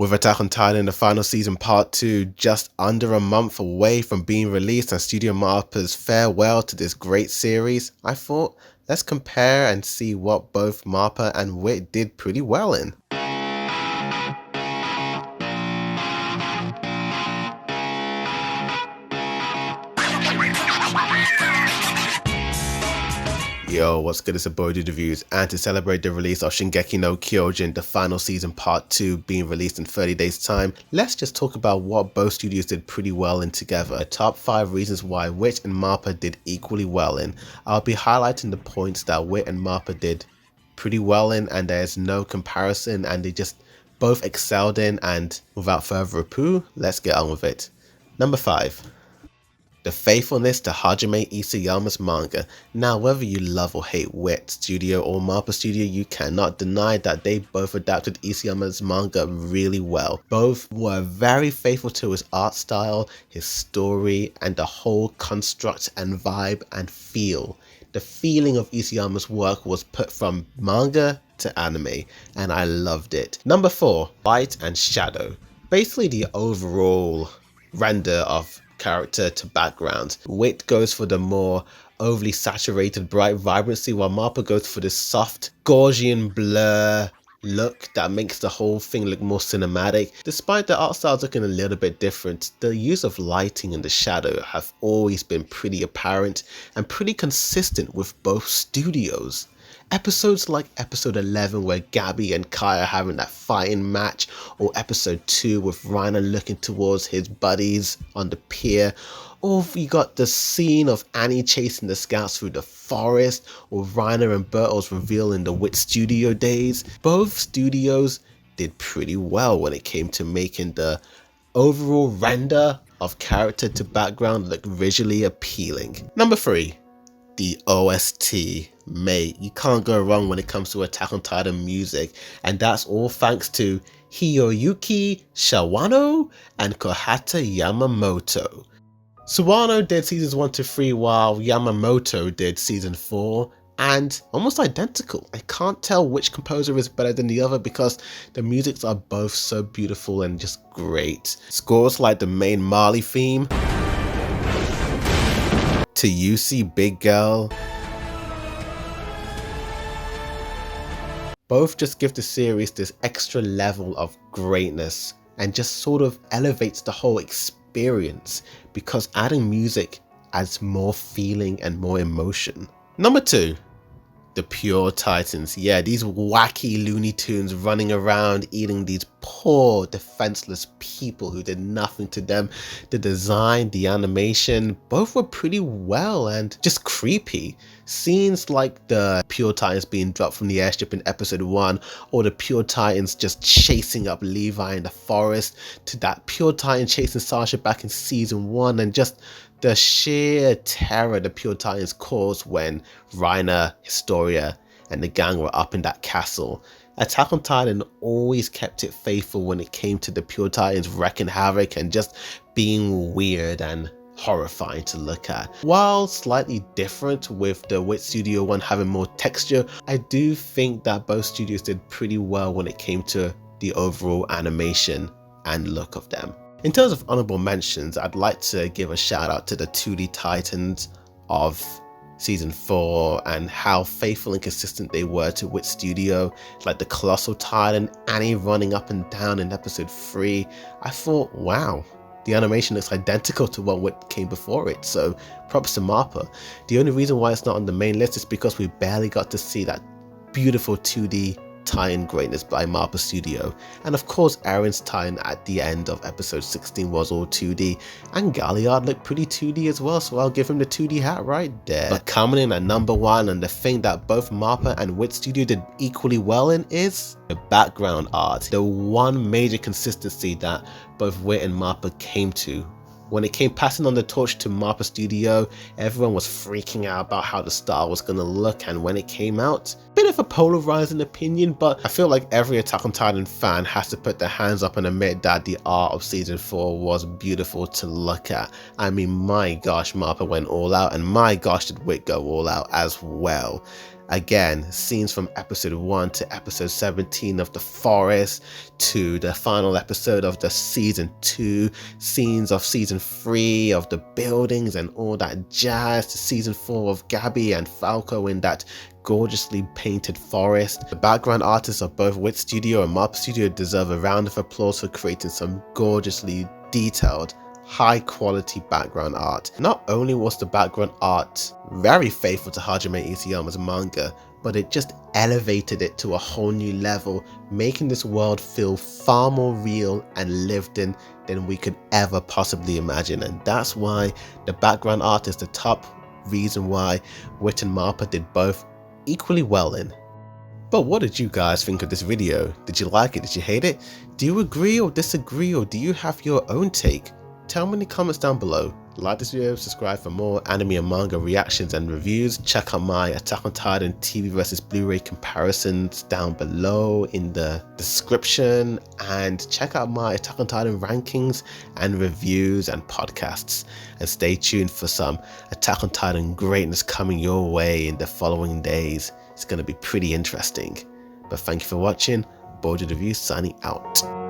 With Attack on Titan, the final season part 2 just under a month away from being released and Studio Mappa's farewell to this great series, I thought, let's compare and see what both Mappa and WIT did pretty well in. Yo, what's good? It's a boy Dude Reviews, and to celebrate the release of Shingeki no Kyojin, the final season part 2 being released in 30 days time, let's just talk about what both studios did pretty well in together. The top 5 reasons why WIT and Mappa did equally well in. I'll be highlighting the points that WIT and Mappa did pretty well in, and there's no comparison, and they just both excelled in, and without further ado, let's get on with it. Number 5. The faithfulness to Hajime Isayama's manga. Now, whether you love or hate WIT Studio or Mappa Studio, you cannot deny that they both adapted Isayama's manga really well. Both were very faithful to his art style, his story, and the whole construct and vibe and feel. The feeling of Isayama's work was put from manga to anime, and I loved it. Number 4. Light and shadow. Basically the overall render of character to background. WIT goes for the more overly saturated bright vibrancy, while Mappa goes for this soft Gaussian blur look that makes the whole thing look more cinematic. Despite the art styles looking a little bit different, the use of lighting and the shadow have always been pretty apparent and pretty consistent with both studios. Episodes like episode 11 where Gabby and Kai are having that fighting match, or episode 2 with Reiner looking towards his buddies on the pier, or we got the scene of Annie chasing the scouts through the forest, or Reiner and Bertel's reveal in the WIT studio days. Both studios did pretty well when it came to making the overall render of character to background look visually appealing. Number 3. The OST. Mate, you can't go wrong when it comes to Attack on Titan music, and that's all thanks to Hiroyuki Sawano and Kohata Yamamoto. Sawano did seasons 1 to 3 while Yamamoto did season 4, and almost identical. I can't tell which composer is better than the other because the musics are both so beautiful and just great. Scores like the main Marley theme, to You See Big Girl, both just give the series this extra level of greatness and just sort of elevates the whole experience because adding music adds more feeling and more emotion. Number 2. The Pure Titans. Yeah, these wacky Looney Tunes running around eating these poor defenseless people who did nothing to them. The design, the animation, both were pretty well and just creepy. Scenes like the Pure Titans being dropped from the airship in episode 1, or the Pure Titans just chasing up Levi in the forest, to that Pure Titan chasing Sasha back in season 1, and just the sheer terror the Pure Titans caused when Reiner, Historia, and the gang were up in that castle. Attack on Titan always kept it faithful when it came to the Pure Titans wreaking havoc and just being weird and horrifying to look at. While slightly different with the WIT Studio one having more texture, I do think that both studios did pretty well when it came to the overall animation and look of them. In terms of honorable mentions, I'd like to give a shout out to the 2D Titans of season 4 and how faithful and consistent they were to WIT Studio, like the Colossal Titan, Annie running up and down in episode 3. I thought, wow, the animation looks identical to what WIT came before it, so props to Mappa. The only reason why it's not on the main list is because we barely got to see that beautiful 2D tie-in greatness by Mappa Studio, and of course Aaron's tie-in at the end of episode 16 was all 2D, and Galliard looked pretty 2D as well, so I'll give him the 2D hat right there. But coming in at number 1, and the thing that both Mappa and WIT Studio did equally well in, is the background art. The one major consistency that both WIT and Mappa came to. When it came passing on the torch to Mappa Studio, everyone was freaking out about how the style was going to look, and when it came out, bit of a polarizing opinion, but I feel like every Attack on Titan fan has to put their hands up and admit that the art of season 4 was beautiful to look at. I mean, my gosh, Mappa went all out, and my gosh, did WIT go all out as well. Again, scenes from episode 1 to episode 17 of the forest, to the final episode of the season 2, scenes of season 3 of the buildings and all that jazz, to season 4 of Gabby and Falco in that gorgeously painted forest. The background artists of both WIT Studio and Mappa Studio deserve a round of applause for creating some gorgeously detailed, high quality background art. Not only was the background art very faithful to Hajime Isayama's manga, but it just elevated it to a whole new level, making this world feel far more real and lived in than we could ever possibly imagine. And that's why the background art is the top reason why WIT and Mappa did both equally well in. But what did you guys think of this video? Did you like it? Did you hate it? Do you agree or disagree, or do you have your own take? Tell me in the comments down below. Like this video, subscribe for more anime and manga reactions and reviews. Check out my Attack on Titan TV versus Blu-ray comparisons down below in the description, and check out my Attack on Titan rankings and reviews and podcasts. And stay tuned for some Attack on Titan greatness coming your way in the following days. It's going to be pretty interesting. But thank you for watching. Bojo the View signing out.